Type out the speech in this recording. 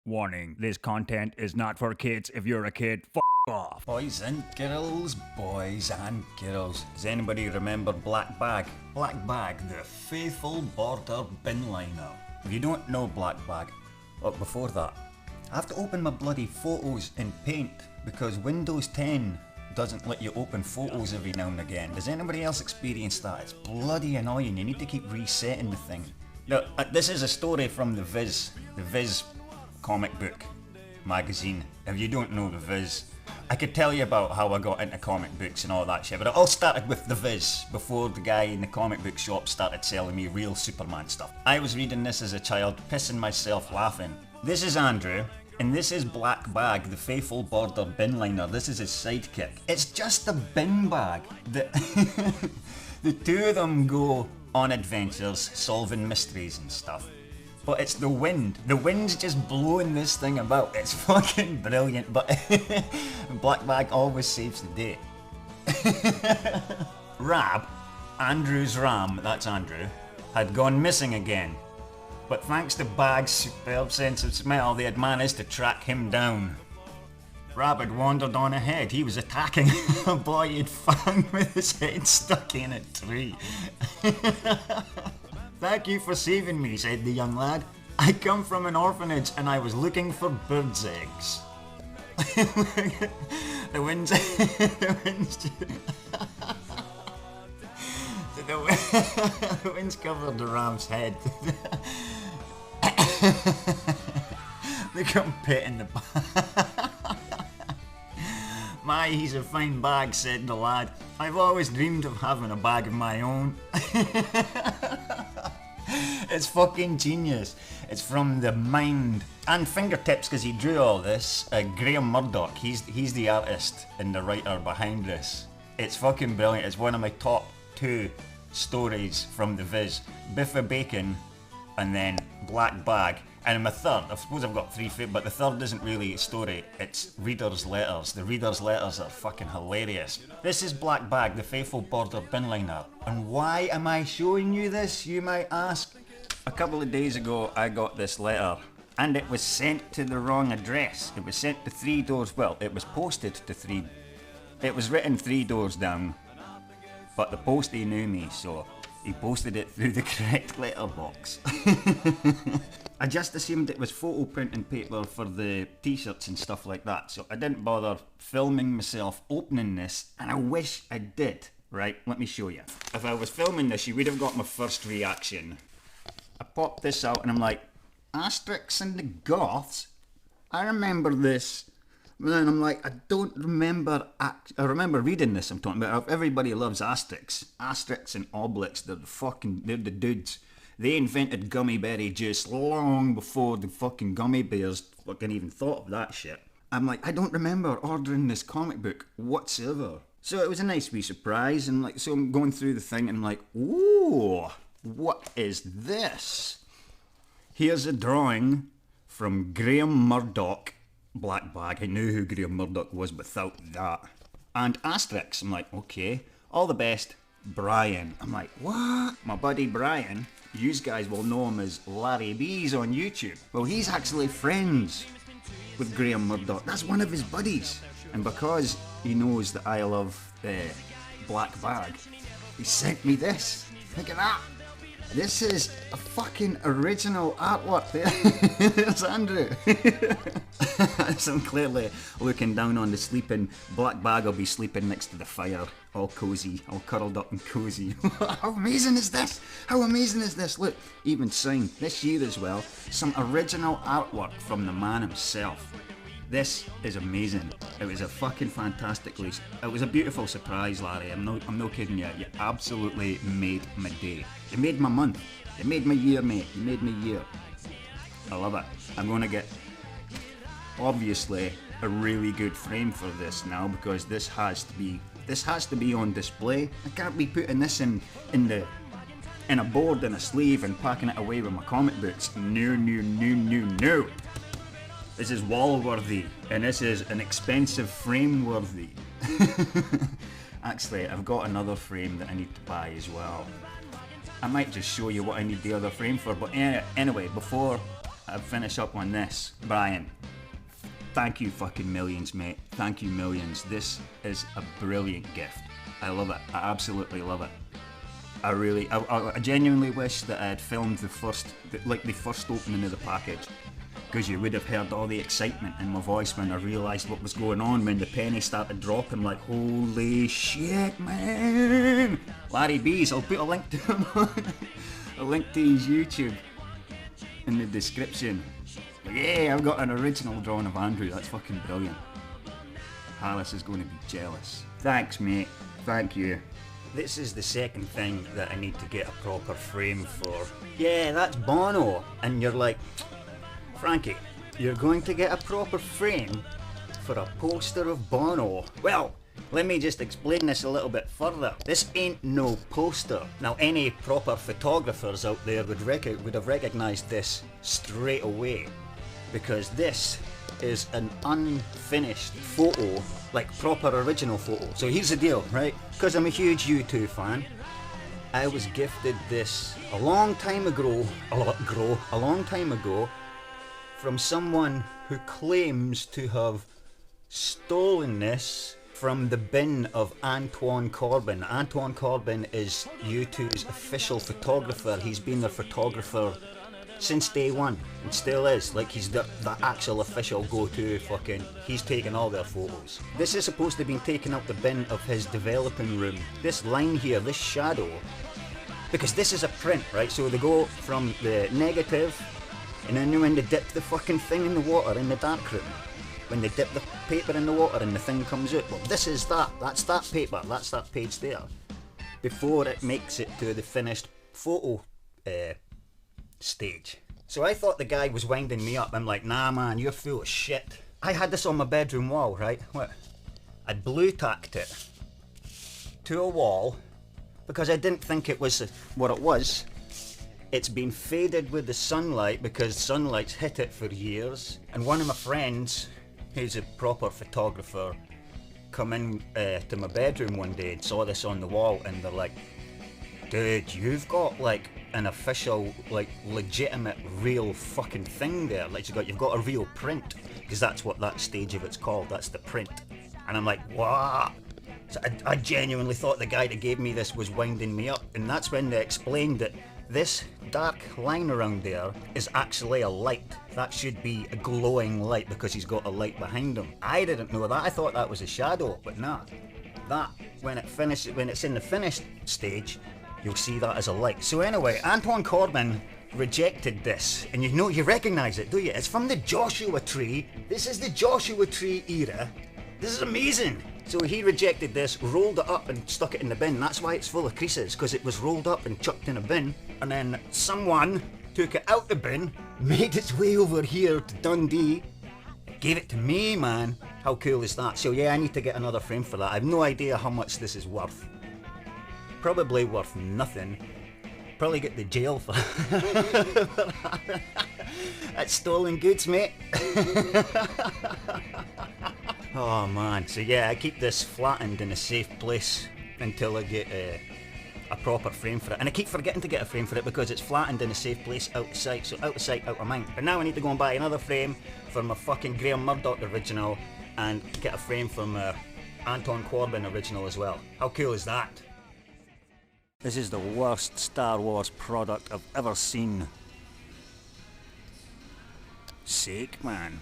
Warning, this content is not for kids. If you're a kid, off. Boys and girls, Does anybody remember Black Bag? Black Bag, the faithful border bin liner. If you don't know Black Bag, look, before that, I have to open my bloody photos in Paint because Windows 10 doesn't let you open photos every now and again. Does anybody else experience that? It's bloody annoying. You need to keep resetting the thing. Now, this is a story from the Viz comic book magazine. If you don't know the Viz, I could tell you about how I got into comic books and all that shit, but it all started with the Viz before the guy in the comic book shop started selling me real Superman stuff. I was reading this as a child, pissing myself laughing. This is Andrew, and this is Black Bag, the faithful border bin liner. This is his sidekick. It's just a bin bag. The two of them go on adventures, solving mysteries and stuff. But it's the wind. The wind's just blowing this thing about. It's fucking brilliant, but Black Bag always saves the day. Andrew's ram, that's Andrew, had gone missing again. But thanks to Bag's superb sense of smell, they had managed to track him down. Rab had wandered on ahead. He was attacking a boy he'd found with his head stuck in a tree. "Thank you for saving me," said the young lad. "I come from an orphanage and I was looking for birds' eggs." The wind's the wind's covered the ram's head. Look, I'm petting the bag. "My, he's a fine bag," said the lad. "I've always dreamed of having a bag of my own." It's fucking genius. It's from the mind and fingertips, because he drew all this. Graham Murdoch, he's the artist and the writer behind this. It's fucking brilliant. It's one of my top 2 stories from the Viz. Biffa Bacon and then Black Bag. And my third, I suppose I've got 3 but the third isn't really a story, it's readers' letters. The readers' letters are fucking hilarious. This is Black Bag, the faithful border bin liner. And why am I showing you this, you might ask? A couple of days ago I got this letter, and it was sent to the wrong address. It was sent to 3 doors, well, it was posted to 3, it was written 3 doors down, but the postie knew me, so he posted it through the correct letterbox. I just assumed it was photo printing paper for the t-shirts and stuff like that, so I didn't bother filming myself opening this, and I wish I did. Right, let me show you. If I was filming this, you would have got my first reaction. I popped this out and I'm like, Asterix and the Goths? I remember this. But then I'm like, I don't remember, I remember reading this, I'm talking about. Everybody loves Asterix. Asterix and Obelix, they're the dudes. They invented gummy berry juice long before the fucking gummy bears fucking even thought of that shit. I'm like, I don't remember ordering this comic book whatsoever. So it was a nice wee surprise, and like, so I'm going through the thing and I'm like, ooh, what is this? Here's a drawing from Graham Murdoch, Black Bag. I knew who Graham Murdoch was without that. And Asterix. I'm like, okay, all the best, Brian. I'm like, what? My buddy Brian, you guys will know him as Larry Bees on YouTube. Well, he's actually friends with Graham Murdoch. That's one of his buddies. And because he knows that I love Black Bag, he sent me this. Look at that. This is a fucking original artwork there. There's Andrew. So I'm clearly looking down on the sleeping. Black Bag will be sleeping next to the fire, all cozy, all curled up and cozy. How amazing is this? How amazing is this? Look, even signed this year as well. Some original artwork from the man himself. This is amazing. It was a fucking fantastically, it was a beautiful surprise, Larry. I'm no kidding you. You absolutely made my day. You made my month. You made my year, mate. You made my year. I love it. I'm gonna get, obviously, a really good frame for this now, because this has to be on display. I can't be putting this in a board and a sleeve and packing it away with my comic books. No. This is wall worthy, and this is an expensive frame worthy. Actually, I've got another frame that I need to buy as well. I might just show you what I need the other frame for, but anyway, before I finish up on this. Brian, thank you fucking millions, mate. Thank you millions. This is a brilliant gift. I love it. I absolutely love it. I genuinely wish that I had filmed the first opening of the package, because you would have heard all the excitement in my voice when I realised what was going on, when the penny started dropping, like, holy shit, man! Larry B's, I'll put a link to him a link to his YouTube in the description. Yeah, I've got an original drawing of Andrew, that's fucking brilliant. Alice is going to be jealous. Thanks, mate. Thank you. This is the second thing that I need to get a proper frame for. Yeah, that's Bono. And you're like, Frankie, you're going to get a proper frame for a poster of Bono. Well, let me just explain this a little bit further. This ain't no poster. Now, any proper photographers out there would have recognised this straight away, because this is an unfinished photo, like proper original photo. So here's the deal, right? Because I'm a huge U2 fan, I was gifted this a long time ago, from someone who claims to have stolen this from the bin of Antoine Corbin. Antoine Corbin is U2's official photographer. He's been their photographer since day one, and still is. Like, he's the actual official go-to fucking, he's taken all their photos. This is supposed to have been taken out the bin of his developing room. This line here, this shadow, because this is a print, right? So they go from the negative, and then when they dip the fucking thing in the water in the darkroom, when they dip the paper in the water and the thing comes out, well, this is that. That's that paper. That's that page there. Before it makes it to the finished photo stage. So I thought the guy was winding me up. I'm like, nah, man, you're full of shit. I had this on my bedroom wall, right? What? I blue tacked it to a wall because I didn't think it was what it was. It's been faded with the sunlight because sunlight's hit it for years. And one of my friends, who's a proper photographer, come in to my bedroom one day and saw this on the wall, and they're like, dude, you've got like an official, like, legitimate, real fucking thing there. Like, you've got a real print, because that's what that stage of it's called. That's the print. And I'm like, what? So I genuinely thought the guy that gave me this was winding me up, and that's when they explained that this dark line around there is actually a light. That should be a glowing light because he's got a light behind him. I didn't know that. I thought that was a shadow, but nah. That, when it's in the finished stage, you'll see that as a light. So anyway, Antoine Corbin rejected this, and you recognise it, do you? It's from the Joshua Tree. This is the Joshua Tree era. This is amazing. So he rejected this, rolled it up and stuck it in the bin. That's why it's full of creases, because it was rolled up and chucked in a bin. And then someone took it out the bin, made its way over here to Dundee, gave it to me, man. How cool is that? So yeah, I need to get another frame for that. I have no idea how much this is worth. Probably worth nothing. Probably get the jail for that's stolen goods, mate. Oh man, so yeah, I keep this flattened in a safe place until I get a proper frame for it. And I keep forgetting to get a frame for it because it's flattened in a safe place out of sight, so out of sight, out of mind. But now I need to go and buy another frame for my fucking Graham Murdoch original and get a frame for my Anton Corbin original as well. How cool is that? This is the worst Star Wars product I've ever seen. Sake, man.